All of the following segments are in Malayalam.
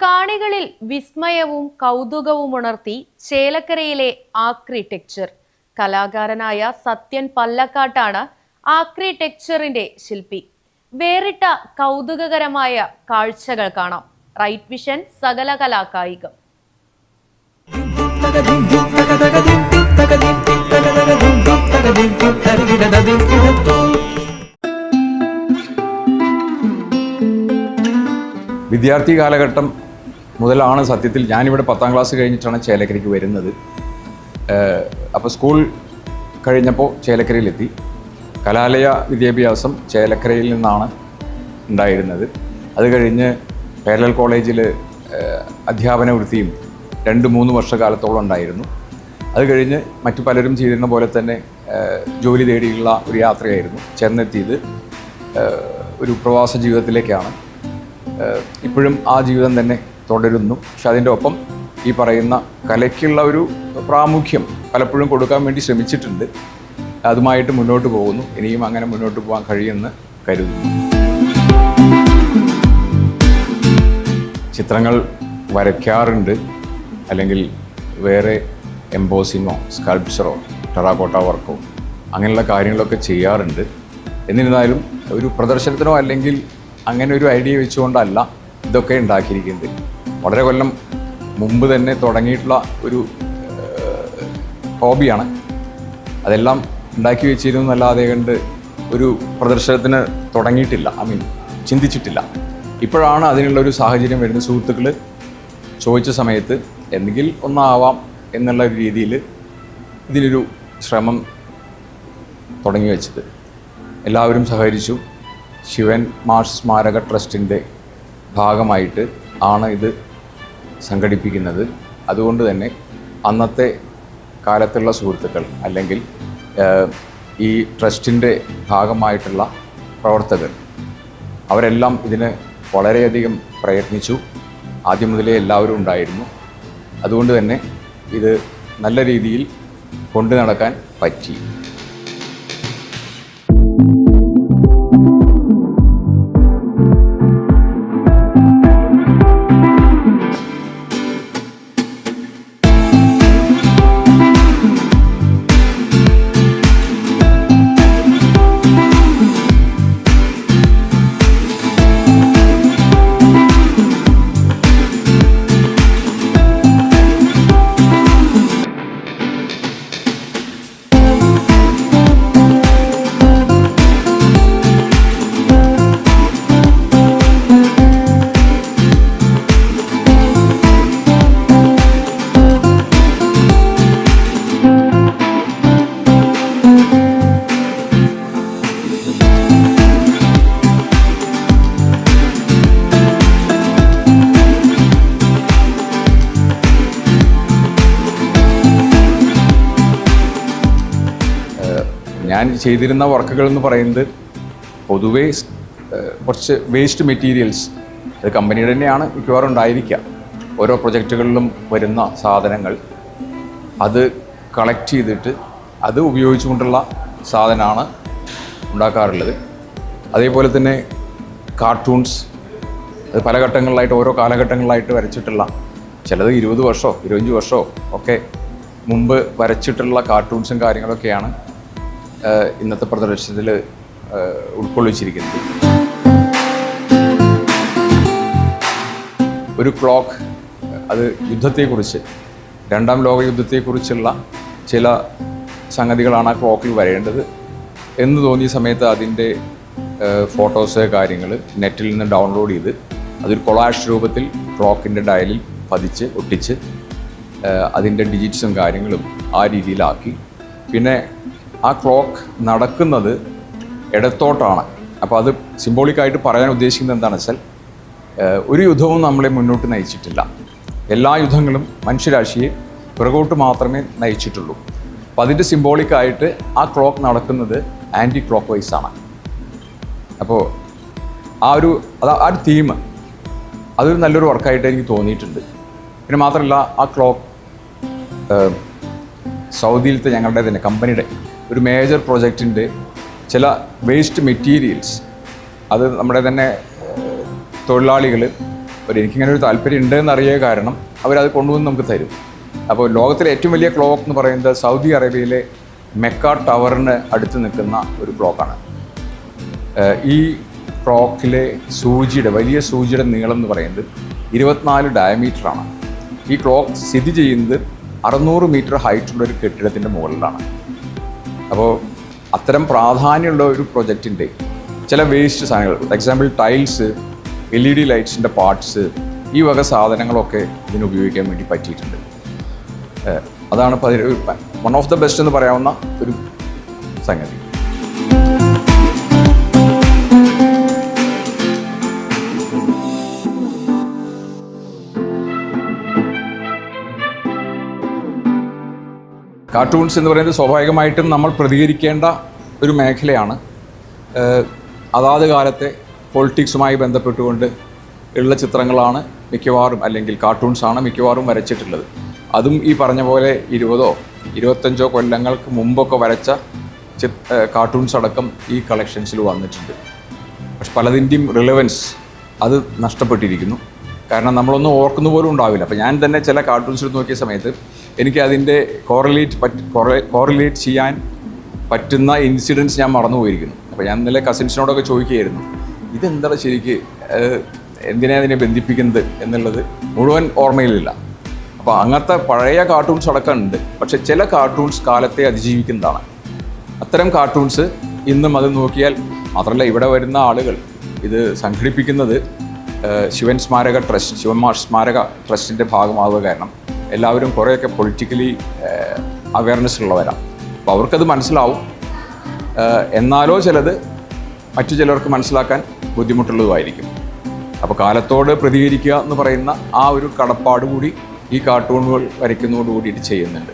കാണികളിൽ വിസ്മയവും കൗതുകവും ഉണർത്തി ചേലക്കരയിലെ ആർക്കിടെക്ചർ. കലാകാരനായ സത്യൻ പല്ലക്കാട്ടാണ് ആർക്കിടെക്ചറിന്റെ ശില്പി. വേറിട്ട കൗതുകകരമായ കാഴ്ചകൾ കാണാം. റൈറ്റ് വിഷൻ സകല കലാകായികം. വിദ്യാർത്ഥി കാലഘട്ടം മുതലാണ് സത്യത്തിൽ ഞാനിവിടെ 10ാം ക്ലാസ് കഴിഞ്ഞിട്ടാണ് ചേലക്കരയ്ക്ക് വരുന്നത്. അപ്പോൾ സ്കൂൾ കഴിഞ്ഞപ്പോൾ ചേലക്കരയിലെത്തി. കലാലയ വിദ്യാഭ്യാസം ചേലക്കരയിൽ നിന്നാണ് ഉണ്ടായിരുന്നത്. അത് കഴിഞ്ഞ് പാരലൽ കോളേജിൽ അധ്യാപന വൃത്തിയും 2-3 വർഷക്കാലത്തോളം ഉണ്ടായിരുന്നു. അത് കഴിഞ്ഞ് മറ്റു പലരും ചെയ്തിരുന്ന പോലെ തന്നെ ജോലി തേടിയുള്ള ഒരു യാത്രയായിരുന്നു. ചെന്നെത്തിയത് ഒരു പ്രവാസ ജീവിതത്തിലേക്കാണ്. ഇപ്പോഴും ആ ജീവിതം തന്നെ തുടരുന്നു. പക്ഷെ അതിൻ്റെ ഒപ്പം ഈ പറയുന്ന കലയ്ക്കുള്ള ഒരു പ്രാമുഖ്യം പലപ്പോഴും കൊടുക്കാൻ വേണ്ടി ശ്രമിച്ചിട്ടുണ്ട്. അതുമായിട്ട് മുന്നോട്ട് പോകുന്നു. ഇനിയും അങ്ങനെ മുന്നോട്ട് പോകാൻ കഴിയുമെന്ന് കരുതുന്നു. ചിത്രങ്ങൾ വരയ്ക്കാറുണ്ട്, അല്ലെങ്കിൽ വേറെ എംബോസിങ്ങോ സ്കൾപ്ചറോ ടെറാക്കോട്ട വർക്കോ അങ്ങനെയുള്ള കാര്യങ്ങളൊക്കെ ചെയ്യാറുണ്ട്. എന്നിരുന്നാലും ഒരു പ്രദർശനത്തിനോ അല്ലെങ്കിൽ അങ്ങനെ ഒരു ഐഡിയ വെച്ചുകൊണ്ടല്ല ഇതൊക്കെ ഉണ്ടാക്കിയിരിക്കുന്നത്. വളരെ കൊല്ലം മുമ്പ് തന്നെ തുടങ്ങിയിട്ടുള്ള ഒരു ഹോബിയാണ്. അതെല്ലാം ഉണ്ടാക്കി വെച്ചിരുന്നല്ലാതെ കണ്ട് ഒരു പ്രദർശനത്തിന് തുടങ്ങിയിട്ടില്ല, ചിന്തിച്ചിട്ടില്ല. ഇപ്പോഴാണ് അതിനുള്ളൊരു സാഹചര്യം വരുന്നത്. സുഹൃത്തുക്കൾ ചോദിച്ച സമയത്ത് എന്തെങ്കിൽ ഒന്നാവാം എന്നുള്ള ഒരു രീതിയിൽ ഇതിനൊരു ശ്രമം തുടങ്ങി വെച്ചത്. എല്ലാവരും സഹകരിച്ചു. ശിവൻ മാഷ് സ്മാരക ട്രസ്റ്റിൻ്റെ ഭാഗമായിട്ട് ആണ് ഇത് സംഘടിപ്പിക്കുന്നത്. അതുകൊണ്ട് തന്നെ അന്നത്തെ കാലത്തുള്ള സുഹൃത്തുക്കൾ അല്ലെങ്കിൽ ഈ ട്രസ്റ്റിൻ്റെ ഭാഗമായിട്ടുള്ള പ്രവർത്തകർ അവരെല്ലാം ഇതിന് വളരെയധികം പ്രയത്നിച്ചു. ആദ്യം മുതലേ എല്ലാവരും ഉണ്ടായിരുന്നു. അതുകൊണ്ട് തന്നെ ഇത് നല്ല രീതിയിൽ കൊണ്ടു നടക്കാൻ പറ്റി. ഞാൻ ചെയ്തിരുന്ന വർക്കുകൾ എന്ന് പറയുന്നത് പൊതുവേ കുറച്ച് വേസ്റ്റ് മെറ്റീരിയൽസ്, അത് കമ്പനിയുടെ തന്നെയാണ് മിക്കവാറും ഉണ്ടായിരിക്കുക. ഓരോ പ്രൊജക്റ്റുകളിലും വരുന്ന സാധനങ്ങൾ അത് കളക്ട് ചെയ്തിട്ട് അത് ഉപയോഗിച്ചുകൊണ്ടുള്ള സാധനമാണ് ഉണ്ടാക്കാറുള്ളത്. അതേപോലെ തന്നെ കാർട്ടൂൺസ്, അത് പല ഘട്ടങ്ങളിലായിട്ട് ഓരോ കാലഘട്ടങ്ങളിലായിട്ട് വരച്ചിട്ടുള്ള, ചിലത് 20 വർഷമോ 25 വർഷമോ ഒക്കെ മുമ്പ് വരച്ചിട്ടുള്ള കാർട്ടൂൺസും കാര്യങ്ങളൊക്കെയാണ് ഇന്നത്തെ പ്രദർശനത്തിൽ ഉൾക്കൊള്ളിച്ചിരിക്കുന്നത്. ഒരു ക്ലോക്ക്, അത് യുദ്ധത്തെക്കുറിച്ച്, 2ാം ലോക യുദ്ധത്തെക്കുറിച്ചുള്ള ചില സംഗതികളാണ് ആ ക്ലോക്കിൽ വരേണ്ടത് എന്ന് തോന്നിയ സമയത്ത് അതിൻ്റെ ഫോട്ടോസ് കാര്യങ്ങൾ നെറ്റിൽ നിന്ന് ഡൗൺലോഡ് ചെയ്ത് അതൊരു കൊളാഷ് രൂപത്തിൽ ക്ലോക്കിൻ്റെ ഡയലിൽ പതിച്ച് ഒട്ടിച്ച് അതിൻ്റെ ഡിജിറ്റ്സും കാര്യങ്ങളും ആ രീതിയിലാക്കി. പിന്നെ ആ ക്ലോക്ക് നടക്കുന്നത് ഇടത്തോട്ടാണ്. അപ്പോൾ അത് സിംബോളിക്കായിട്ട് പറയാൻ ഉദ്ദേശിക്കുന്നത് എന്താണെന്ന് വെച്ചാൽ, ഒരു യുദ്ധവും നമ്മളെ മുന്നോട്ട് നയിച്ചിട്ടില്ല. എല്ലാ യുദ്ധങ്ങളും മനുഷ്യരാശിയെ പിറകോട്ട് മാത്രമേ നയിച്ചിട്ടുള്ളൂ. അപ്പോൾ അതിൻ്റെ സിംബോളിക്കായിട്ട് ആ ക്ലോക്ക് നടക്കുന്നത് ആൻറ്റി ക്ലോക്ക് വൈസാണ്. അപ്പോൾ ആ ഒരു തീം അതൊരു നല്ലൊരു വർക്കായിട്ട് എനിക്ക് തോന്നിയിട്ടുണ്ട്. പിന്നെ മാത്രമല്ല, ആ ക്ലോക്ക് സൗദിയിലത്തെ ഞങ്ങളുടെ തന്നെ കമ്പനിയുടെ ഒരു മേജർ പ്രോജക്റ്റിൻ്റെ ചില വേസ്റ്റ് മെറ്റീരിയൽസ്, അത് നമ്മുടെ തന്നെ തൊഴിലാളികൾ എനിക്കിങ്ങനെ ഒരു താല്പര്യം ഉണ്ടെന്ന് അറിയ കാരണം അവരത് കൊണ്ടുവന്ന് നമുക്ക് തരും. അപ്പോൾ ലോകത്തിലെ ഏറ്റവും വലിയ ക്ലോക്ക് എന്ന് പറയുന്നത് സൗദി അറേബ്യയിലെ മെക്ക ടവറിന് അടുത്ത് നിൽക്കുന്ന ഒരു ക്ലോക്കാണ്. ഈ ക്ലോക്കിലെ വലിയ സൂചിയുടെ നീളം എന്ന് പറയുന്നത് 24 ഡയമീറ്ററാണ്. ഈ ക്ലോക്ക് സ്ഥിതി ചെയ്യുന്നത് 600 മീറ്റർ ഹൈറ്റുള്ള ഒരു കെട്ടിടത്തിൻ്റെ മുകളിലാണ്. അപ്പോൾ അത്തരം പ്രാധാന്യമുള്ള ഒരു പ്രൊജക്റ്റിൻ്റെ ചില വേസ്റ്റ് സാധനങ്ങൾ, ഫോർ എക്സാമ്പിൾ ടൈൽസ്, LED ലൈറ്റ്സിൻ്റെ പാർട്സ്, ഈ വക സാധനങ്ങളൊക്കെ ഇതിന് ഉപയോഗിക്കാൻ വേണ്ടി പറ്റിയിട്ടുണ്ട്. അതാണ് വൺ ഓഫ് ദ ബെസ്റ്റ് എന്ന് പറയാവുന്ന ഒരു സംഗതി. കാർട്ടൂൺസ് എന്ന് പറയുന്നത് സ്വാഭാവികമായിട്ടും നമ്മൾ പ്രതികരിക്കേണ്ട ഒരു മേഖലയാണ്. അതാത് കാലത്തെ പൊളിറ്റിക്സുമായി ബന്ധപ്പെട്ടുകൊണ്ട് ഉള്ള ചിത്രങ്ങളാണ് മിക്കവാറും, അല്ലെങ്കിൽ കാർട്ടൂൺസാണ് മിക്കവാറും വരച്ചിട്ടുള്ളത്. അതും ഈ പറഞ്ഞ പോലെ 20 or 25 കൊല്ലങ്ങൾക്ക് മുമ്പൊക്കെ വരച്ച കാർട്ടൂൺസ് അടക്കം ഈ കളക്ഷൻസിൽ വന്നിട്ടുണ്ട്. പക്ഷെ പലതിൻ്റെയും റിലവൻസ് അത് നഷ്ടപ്പെട്ടിരിക്കുന്നു. കാരണം നമ്മളൊന്നും ഓർക്കുന്ന പോലും ഉണ്ടാവില്ല. അപ്പോൾ ഞാൻ തന്നെ ചില കാർട്ടൂൺസിൽ നോക്കിയ സമയത്ത് എനിക്ക് അതിൻ്റെ കോറിലേറ്റ് ചെയ്യാൻ പറ്റുന്ന ഇൻസിഡൻസ് ഞാൻ മറന്നുപോയിരിക്കുന്നു. അപ്പോൾ ഞാൻ ഇന്നലെ കസിൻസിനോടൊക്കെ ചോദിക്കുകയായിരുന്നു, ഇതെന്താണ് ശരിക്ക്, എന്തിനാ അതിനെ ബന്ധിപ്പിക്കുന്നത് എന്നുള്ളത് മുഴുവൻ ഓർമ്മയിലില്ല. അപ്പോൾ അങ്ങനത്തെ പഴയ കാർട്ടൂൺസ് അടക്കം ഉണ്ട്. പക്ഷെ ചില കാർട്ടൂൺസ് കാലത്തെ അതിജീവിക്കുന്നതാണ്. അത്തരം കാർട്ടൂൺസ് ഇന്നും അത് നോക്കിയാൽ മാത്രമല്ല, ഇവിടെ വരുന്ന ആളുകൾ ഇത് സംഘടിപ്പിക്കുന്നത് ശിവൻ സ്മാരക ട്രസ്റ്റിൻ്റെ ഭാഗമാവുക കാരണം എല്ലാവരും കുറേയൊക്കെ പൊളിറ്റിക്കലി അവയർനെസ് ഉള്ളവരാണ്. അപ്പോൾ അവർക്കത് മനസ്സിലാവും. എന്നാലോ ചിലത് മറ്റു ചിലർക്ക് മനസ്സിലാക്കാൻ ബുദ്ധിമുട്ടുള്ളതുമായിരിക്കും. അപ്പോൾ കാലത്തോട് പ്രതികരിക്കുക എന്ന് പറയുന്ന ആ ഒരു കടപ്പാട് കൂടി ഈ കാർട്ടൂണുകൾ വരയ്ക്കുന്നതോടുകൂടി ഇത് ചെയ്യുന്നുണ്ട്.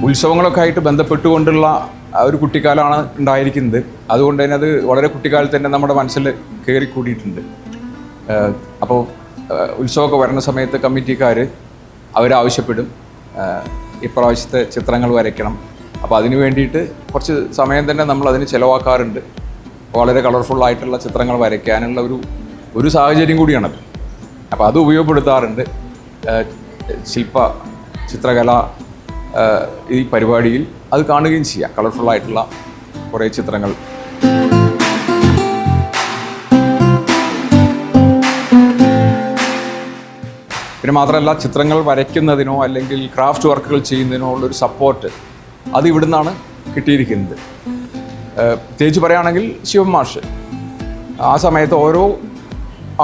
ഉത്സവങ്ങളൊക്കെ ആയിട്ട് ബന്ധപ്പെട്ടുകൊണ്ടുള്ള ഒരു കുട്ടിക്കാലമാണ് ഉണ്ടായിരിക്കുന്നത്. അതുകൊണ്ട് തന്നെ അത് വളരെ കുട്ടിക്കാലത്ത് തന്നെ നമ്മുടെ മനസ്സിൽ കയറിക്കൂടിയിട്ടുണ്ട്. അപ്പോൾ ഉത്സവമൊക്കെ വരുന്ന സമയത്ത് കമ്മിറ്റിക്കാർ അവരാവശ്യപ്പെടും ഇപ്രാവശ്യത്തെ ചിത്രങ്ങൾ വരയ്ക്കണം. അപ്പോൾ അതിന് വേണ്ടിയിട്ട് കുറച്ച് സമയം തന്നെ നമ്മൾ അതിന് ചിലവാക്കാറുണ്ട്. വളരെ കളർഫുള്ളായിട്ടുള്ള ചിത്രങ്ങൾ വരയ്ക്കാനുള്ള ഒരു സാഹചര്യം കൂടിയാണത്. അപ്പോൾ അത് ഉപയോഗപ്പെടുത്താറുണ്ട്. ചിത്രകല ഈ പരിപാടിയിൽ അത് കാണുകയും ചെയ്യാം. കളർഫുള്ളായിട്ടുള്ള കുറേ ചിത്രങ്ങൾ. പിന്നെ മാത്രമല്ല, ചിത്രങ്ങൾ വരയ്ക്കുന്നതിനോ അല്ലെങ്കിൽ ക്രാഫ്റ്റ് വർക്കുകൾ ചെയ്യുന്നതിനോ ഉള്ളൊരു സപ്പോർട്ട് അത് ഇവിടുന്നാണ് കിട്ടിയിരിക്കുന്നത്. പ്രത്യേകിച്ച് പറയുകയാണെങ്കിൽ ശിവൻ മാഷ് ആ സമയത്ത് ഓരോ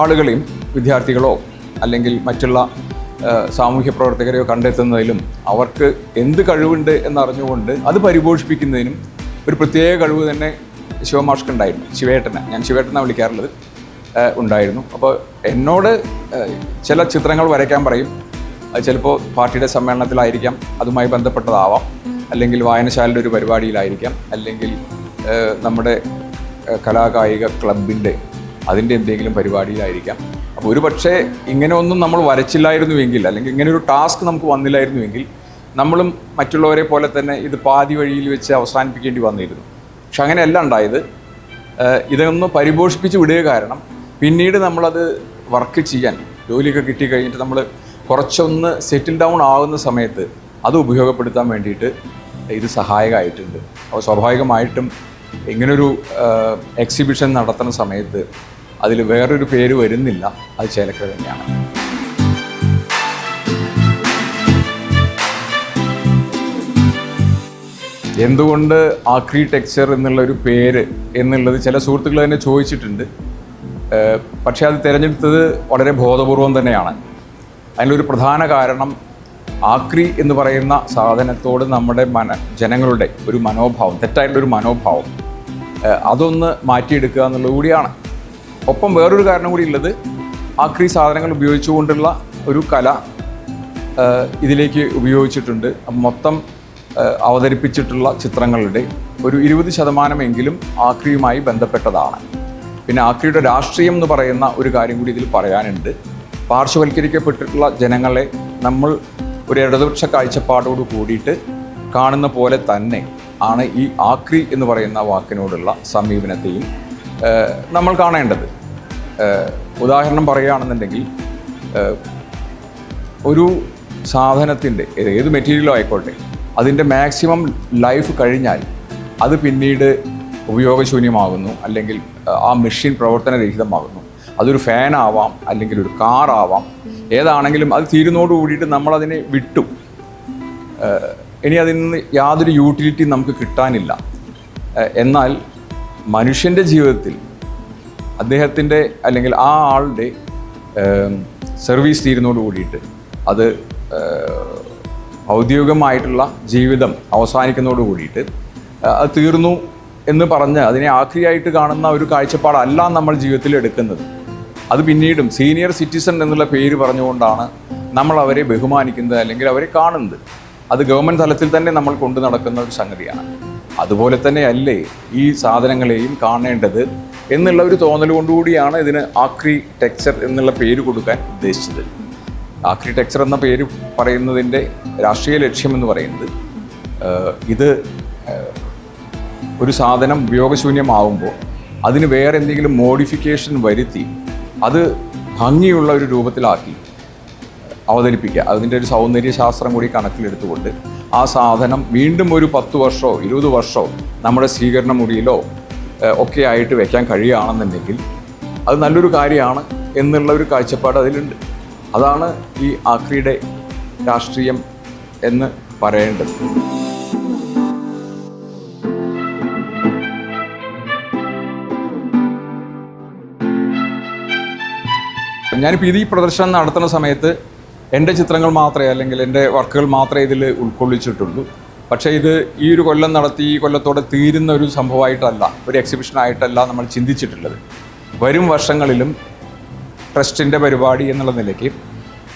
ആളുകളെയും, വിദ്യാർത്ഥികളോ അല്ലെങ്കിൽ മറ്റുള്ള സാമൂഹ്യ പ്രവർത്തകരെയോ കണ്ടെത്തുന്നതിലും അവർക്ക് എന്ത് കഴിവുണ്ട് എന്നറിഞ്ഞുകൊണ്ട് അത് പരിപോഷിപ്പിക്കുന്നതിനും ഒരു പ്രത്യേക കഴിവ് തന്നെ ശിവൻ മാഷ്ക്ക് ഉണ്ടായിരുന്നു. ഞാൻ ശിവേട്ടനാണ് വിളിക്കാറുള്ളത്, ഉണ്ടായിരുന്നു. അപ്പോൾ എന്നോട് ചില ചിത്രങ്ങൾ വരയ്ക്കാൻ പറയും. അത് ചിലപ്പോൾ പാർട്ടിയുടെ സമ്മേളനത്തിലായിരിക്കാം, അതുമായി ബന്ധപ്പെട്ടതാവാം, അല്ലെങ്കിൽ വായനശാലയുടെ ഒരു പരിപാടിയിലായിരിക്കാം, അല്ലെങ്കിൽ നമ്മുടെ കലാകായിക ക്ലബിൻ്റെ അതിൻ്റെ എന്തെങ്കിലും പരിപാടിയിലായിരിക്കാം. അപ്പോൾ ഒരു പക്ഷേ ഇങ്ങനെ ഒന്നും നമ്മൾ വരച്ചില്ലായിരുന്നുവെങ്കിൽ, അല്ലെങ്കിൽ ഇങ്ങനെ ഒരു ടാസ്ക് നമുക്ക് വന്നില്ലായിരുന്നുവെങ്കിൽ നമ്മളും മറ്റുള്ളവരെ പോലെ തന്നെ ഇത് പാതി വഴിയിൽ വെച്ച് അവസാനിപ്പിക്കേണ്ടി വന്നിരുന്നു. പക്ഷെ അങ്ങനെയല്ല ഉണ്ടായത്. ഇതൊന്ന് പരിപോഷിപ്പിച്ച് വിടുക കാരണം പിന്നീട് നമ്മളത് വർക്ക് ചെയ്യാൻ, ജോലിയൊക്കെ കിട്ടിക്കഴിഞ്ഞിട്ട് നമ്മൾ കുറച്ചൊന്ന് സെറ്റിൽ ഡൗൺ ആകുന്ന സമയത്ത് അത് ഉപയോഗപ്പെടുത്താൻ വേണ്ടിയിട്ട് ഇത് സഹായകമായിട്ടുണ്ട്. അപ്പോൾ സ്വാഭാവികമായിട്ടും ഇങ്ങനൊരു എക്സിബിഷൻ നടത്തുന്ന സമയത്ത് അതിൽ വേറൊരു പേര് വരുന്നില്ല, അത് ചേലക്കര തന്നെയാണ്. എന്തുകൊണ്ട് ആർക്കിടെക്ചർ എന്നുള്ളൊരു പേര് എന്നുള്ളത് ചില സുഹൃത്തുക്കൾ തന്നെ ചോദിച്ചിട്ടുണ്ട്. പക്ഷേ അത് തിരഞ്ഞെടുത്തത് വളരെ ബോധപൂർവം തന്നെയാണ്. അതിലൊരു പ്രധാന കാരണം ആക്രി എന്ന് പറയുന്ന സാധനത്തോട് നമ്മുടെ ജനങ്ങളുടെ ഒരു മനോഭാവം, തെറ്റായിട്ടുള്ളൊരു മനോഭാവം, അതൊന്ന് മാറ്റിയെടുക്കുക എന്നുള്ളത് കൂടിയാണ്. ഒപ്പം വേറൊരു കാരണം കൂടി ഉള്ളത്, ആക്രി സാധനങ്ങൾ ഉപയോഗിച്ചുകൊണ്ടുള്ള ഒരു കല ഇതിലേക്ക് ഉപയോഗിച്ചിട്ടുണ്ട്. മൊത്തം അവതരിപ്പിച്ചിട്ടുള്ള ചിത്രങ്ങളുടെ ഒരു 20% ആക്രിയുമായി ബന്ധപ്പെട്ടതാണ്. പിന്നെ ആക്രിയുടെ രാഷ്ട്രീയം എന്ന് പറയുന്ന ഒരു കാര്യം കൂടി ഇതിൽ പറയാനുണ്ട്. പാർശ്വവൽക്കരിക്കപ്പെട്ടിട്ടുള്ള ജനങ്ങളെ നമ്മൾ ഒരു ഇടതുപക്ഷ കാഴ്ചപ്പാടോട് കൂടിയിട്ട് കാണുന്ന പോലെ തന്നെ ആണ് ഈ ആക്രി എന്ന് പറയുന്ന വാക്കിനോടുള്ള സമീപനത്തെയും നമ്മൾ കാണേണ്ടത്. ഉദാഹരണം പറയുകയാണെന്നുണ്ടെങ്കിൽ ഒരു സാധനത്തിൻ്റെ ഏത് മെറ്റീരിയലോ ആയിക്കോട്ടെ അതിൻ്റെ മാക്സിമം ലൈഫ് കഴിഞ്ഞാൽ അത് പിന്നീട് ഉപയോഗശൂന്യമാകുന്നു, അല്ലെങ്കിൽ ആ മെഷീൻ പ്രവർത്തനരഹിതമാകുന്നു. അതൊരു ഫാനാവാം, അല്ലെങ്കിൽ ഒരു കാറാവാം, ഏതാണെങ്കിലും അത് തീരുന്നതോട് കൂടിയിട്ട് നമ്മളതിനെ വിട്ടു. ഇനി അതിൽ നിന്ന് യാതൊരു യൂട്ടിലിറ്റി നമുക്ക് കിട്ടാനില്ല. എന്നാൽ മനുഷ്യൻ്റെ ജീവിതത്തിൽ അദ്ദേഹത്തിൻ്റെ അല്ലെങ്കിൽ ആ ആളുടെ സർവീസ് തീരുന്നതോട് കൂടിയിട്ട് അത് ഔദ്യോഗികമായിട്ടുള്ള ജീവിതം അവസാനിക്കുന്നതോട് കൂടിയിട്ട് അത് തീർന്നു എന്ന് പറഞ്ഞ് അതിനെ ആക്രിയായിട്ട് കാണുന്ന ഒരു കാഴ്ചപ്പാടല്ല നമ്മൾ ജീവിതത്തിൽ എടുക്കുന്നത്. അത് പിന്നീടും സീനിയർ സിറ്റിസൺ എന്നുള്ള പേര് പറഞ്ഞുകൊണ്ടാണ് നമ്മൾ അവരെ ബഹുമാനിക്കുന്നത്, അല്ലെങ്കിൽ അവരെ കാണുന്നത്. അത് ഗവൺമെൻറ് തലത്തിൽ തന്നെ നമ്മൾ കൊണ്ടു നടക്കുന്ന ഒരു സംഗതിയാണ്. അതുപോലെ തന്നെയല്ലേ ഈ സാധനങ്ങളെയും കാണേണ്ടത് എന്നുള്ള ഒരു തോന്നൽ കൊണ്ടുകൂടിയാണ് ഇതിന് ആക്രി ടെക്സ്ചർ എന്നുള്ള പേര് കൊടുക്കാൻ ഉദ്ദേശിച്ചത്. ആക്രി ടെക്സ്ചർ എന്ന പേര് പറയുന്നതിൻ്റെ രാഷ്ട്രീയ ലക്ഷ്യമെന്ന് പറയുന്നത് ഇത് ഒരു സാധനം ഉപയോഗശൂന്യമാവുമ്പോൾ അതിന് വേറെ എന്തെങ്കിലും മോഡിഫിക്കേഷൻ വരുത്തി അത് ഭംഗിയുള്ള ഒരു രൂപത്തിലാക്കി അവതരിപ്പിക്കുക, അതിൻ്റെ ഒരു സൗന്ദര്യശാസ്ത്രം കൂടി കണക്കിലെടുത്തുകൊണ്ട് ആ സാധനം വീണ്ടും ഒരു 10 വർഷമോ 20 വർഷമോ നമ്മുടെ സ്വീകരണ മുറിയിലോ ഒക്കെ ആയിട്ട് വയ്ക്കാൻ കഴിയുകയാണെന്നുണ്ടെങ്കിൽ അത് നല്ലൊരു കാര്യമാണ് എന്നുള്ള ഒരു കാഴ്ചപ്പാട് അതിലുണ്ട്. അതാണ് ഈ ആക്രിയുടെ രാഷ്ട്രീയം എന്ന് പറയേണ്ടത്. ഞാനിപ്പോൾ ഈ പ്രദർശനം നടത്തുന്ന സമയത്ത് എൻ്റെ ചിത്രങ്ങൾ മാത്രമേ, അല്ലെങ്കിൽ എൻ്റെ വർക്കുകൾ മാത്രമേ ഇതിൽ ഉൾക്കൊള്ളിച്ചിട്ടുള്ളൂ. പക്ഷേ ഇത് ഈ ഒരു കൊല്ലം നടത്തി ഈ കൊല്ലത്തോടെ തീരുന്ന ഒരു സംഭവമായിട്ടല്ല, ഒരു എക്സിബിഷനായിട്ടല്ല നമ്മൾ ചിന്തിച്ചിട്ടുള്ളത്. വരും വർഷങ്ങളിലും ട്രസ്റ്റിൻ്റെ പരിപാടി എന്നുള്ള നിലയ്ക്ക്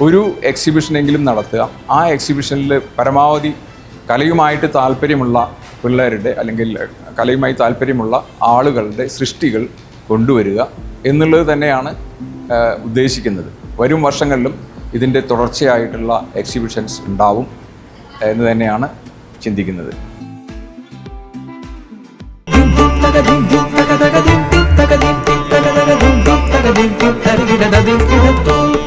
ഒരു എക്സിബിഷനെങ്കിലും നടത്തുക. ആ എക്സിബിഷനിൽ പരമാവധി കലയുമായിട്ട് താല്പര്യമുള്ള പിള്ളേരുടെ, അല്ലെങ്കിൽ കലയുമായി താല്പര്യമുള്ള ആളുകളുടെ സൃഷ്ടികൾ കൊണ്ടുവരിക എന്നുള്ളത് തന്നെയാണ് ഉദ്ദേശിക്കുന്നത്. വരും വർഷങ്ങളിലും ഇതിൻ്റെ തുടർച്ചയായിട്ടുള്ള എക്സിബിഷൻസ് ഉണ്ടാവും എന്ന് തന്നെയാണ് ചിന്തിക്കുന്നത്. Thank you.